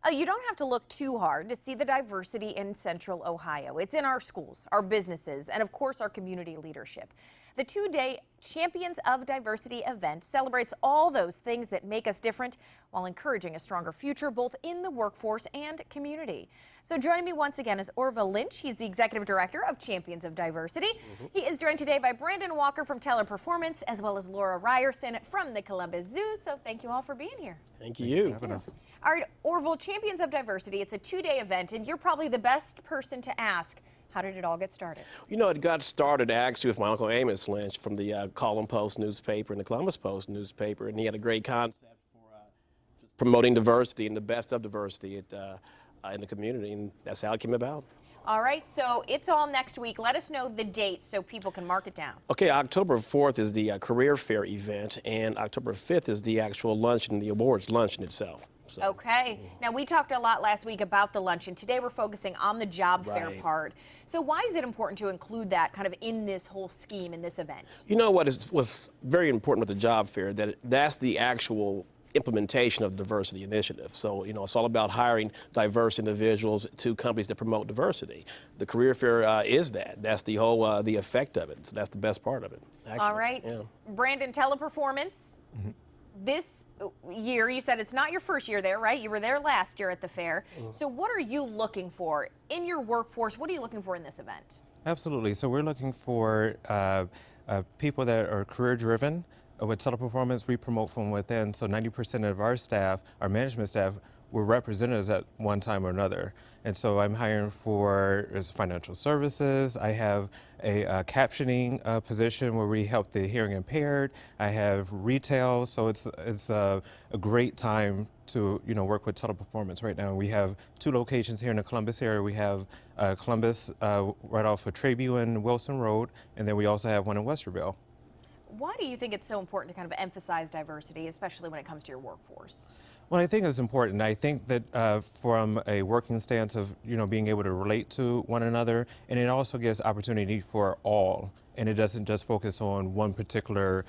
You don't have to look too hard to see the diversity in Central Ohio. It's in our schools, our businesses, and of course our community leadership. The two-day Champions of Diversity event celebrates all those things that make us different while encouraging a stronger future both in the workforce and community. So joining me once again is Orville Lynch. He's the Executive Director of Champions of Diversity. He is joined today by Brandon Walker from Teleperformance as well as Laura Ryerson from the Columbus Zoo. So thank you all for being here. Thank you. All right, Orville, Champions of Diversity, it's a two-day event, and you're probably the best person to ask. How did it all get started? You know, it got started actually with my Uncle Amos Lynch from the Column Post newspaper and the Columbus Post newspaper, and he had a great concept for just promoting diversity and the best of diversity in the community, and that's how it came about. All right, so it's all next week. Let us know the date so people can mark it down. Okay, October 4th is the career fair event, and October 5th is the actual luncheon, the awards luncheon itself. So. Okay. Now, we talked a lot last week about the luncheon. Today, we're focusing on the job fair part. So why is it important to include that kind of in this whole scheme, in this event? You know what was very important with the job fair, that's the actual implementation of the diversity initiative. So, you know, it's all about hiring diverse individuals to companies that promote diversity. The career fair is that. That's the whole, the effect of it. So that's the best part of it, actually. All right. Yeah. Brandon, Teleperformance. This year, you said it's not your first year there, right? You were there last year at the fair. So what are you looking for in your workforce? What are you looking for in this event? Absolutely. So we're looking for people that are career driven. With Teleperformance, we promote from within. So 90% of our staff, our management staff, were representatives at one time or another. And so I'm hiring for financial services. I have a captioning position where we help the hearing impaired. I have retail, so it's a great time to work with Teleperformance right now. We have 2 locations here in the Columbus area. We have Columbus right off of Trayview and Wilson Road, and then we also have one in Westerville. Why do you think it's so important to kind of emphasize diversity, especially when it comes to your workforce? Well, I think it's important. I think that from a working stance of being able to relate to one another, and it also gives opportunity for all, and it doesn't just focus on one particular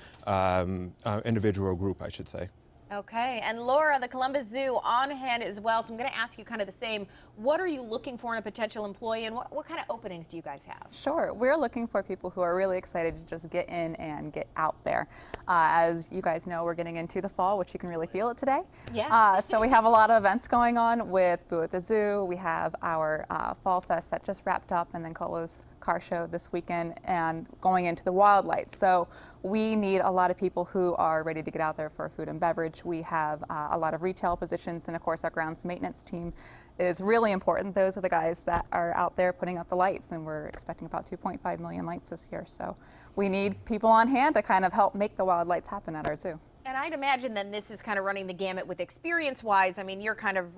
individual or group, I should say. Okay, and Laura, the Columbus Zoo on hand as well, so I'm going to ask you kind of the same. What are you looking for in a potential employee, and what kind of openings do you guys have? Sure, we're looking for people who are really excited to just get in and get out there. As you guys know, we're getting into the fall, which you can really feel it today. Yeah. So we have a lot of events going on with Boo at the Zoo. We have our Fall Fest that just wrapped up, and then Colo's car show this weekend, and going into the Wildlight. So we need a lot of people who are ready to get out there for food and beverage. We have a lot of retail positions, and of course our grounds maintenance team is really important. Those are the guys that are out there putting up the lights, and we're expecting about 2.5 million lights this year. So we need people on hand to kind of help make the wild lights happen at our zoo. And I'd imagine then this is kind of running the gamut with experience-wise. I mean, you're kind of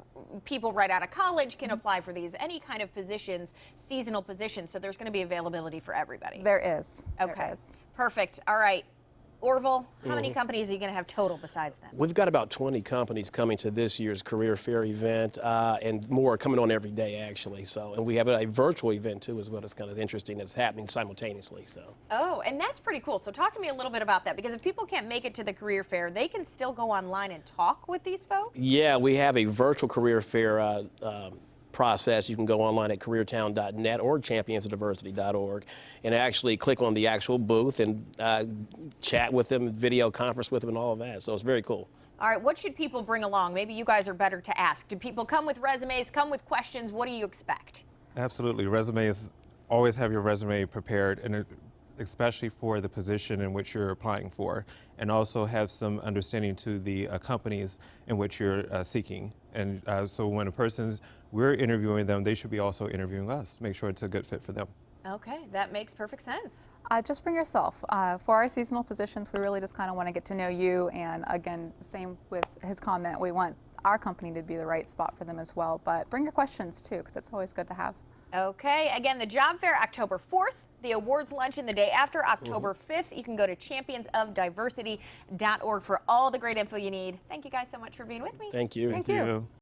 people right out of college can apply for these, any kind of positions, seasonal positions. So there's going to be availability for everybody. There is. Okay. There is. Perfect. All right. Orville, how many companies are you going to have total besides them? We've got about 20 companies coming to this year's career fair event, and more coming on every day, actually. So, and we have a virtual event too, as well. It's kind of interesting. It's happening simultaneously. So. Oh, and that's pretty cool. So talk to me a little bit about that, because if people can't make it to the career fair, they can still go online and talk with these folks? Yeah, we have a virtual career fair process. You can go online at careertown.net or championsofdiversity.org and actually click on the actual booth and chat with them, video conference with them, and all of that. So it's very cool. All right, what should people bring along? Maybe you guys are better to ask. Do people come with resumes, come with questions? What do you expect? Absolutely. Resumes, always have your resume prepared, and especially for the position in which you're applying for, and also have some understanding to the companies in which you're seeking. And so when we're interviewing them, they should be also interviewing us. Make sure it's a good fit for them. Okay, that makes perfect sense. Just bring yourself. For our seasonal positions, we really just kind of want to get to know you, and again, same with his comment, we want our company to be the right spot for them as well, but bring your questions too, because it's always good to have. Okay, again, the job fair October 4th, the awards luncheon the day after, October 5th. You can go to championsofdiversity.org for all the great info you need. Thank you guys so much for being with me. Thank you. Thank you.